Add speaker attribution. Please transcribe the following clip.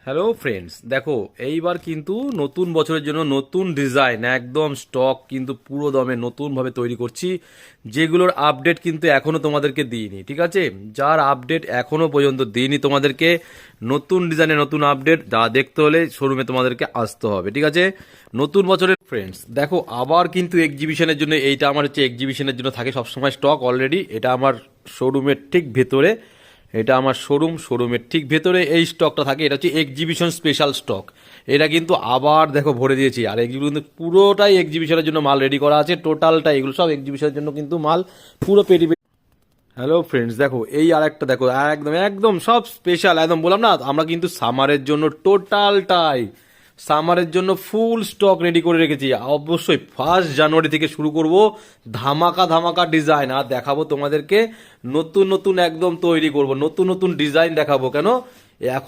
Speaker 1: Hello friends, দেখো এইবার কিন্তু নতুন বছরের জন্য নতুন ডিজাইন একদম স্টক কিন্তু পুরো দমে নতুনভাবে তৈরি করছি, যেগুলোর আপডেট কিন্তু এখনো তোমাদেরকে দিইনি। ঠিক আছে, যার আপডেট এখনো পর্যন্ত দিইনি তোমাদেরকে, নতুন ডিজাইনে নতুন আপডেট যা দেখতে হলে শোরুমে তোমাদেরকে আসতে হবে। ঠিক আছে, নতুন বছরের ফ্রেন্ডস দেখো আবার কিন্তু এক্সিবিশনের জন্য, এইটা আমার হচ্ছে এক্সিবিশনের জন্য থাকে সবসময় স্টক অলরেডি। এটা আমার শোরুমের ঠিক ভেতরে, এটা আমার শোরুমের ঠিক ভেতরে এই স্টকটা থাকে। এটা হচ্ছে এক্সিবিশন স্পেশাল স্টক। এটা কিন্তু আবার দেখো ভরে দিয়েছি, আর এগুলো কিন্তু পুরোটাই এক্সিবিশনের জন্য মাল রেডি করা আছে, টোটালটা এগুলো সব এক্সিবিশনের জন্য কিন্তু মাল পুরো পেটি। হ্যালো ফ্রেন্ডস, দেখো এই আর একটা দেখো, একদম একদম সব স্পেশাল, একদম বললাম না আমরা কিন্তু সামারের জন্য টোটালটাই, সামারের জন্য ফুল স্টক রেডি করে রেখেছি। অবশ্যই 1 জানুয়ারি থেকে শুরু করব ধামাকা ধামাকা ডিজাইন, আর দেখাবো তোমাদেরকে নতুন নতুন একদম তৈরি করব, নতুন নতুন ডিজাইন দেখাবো। কেন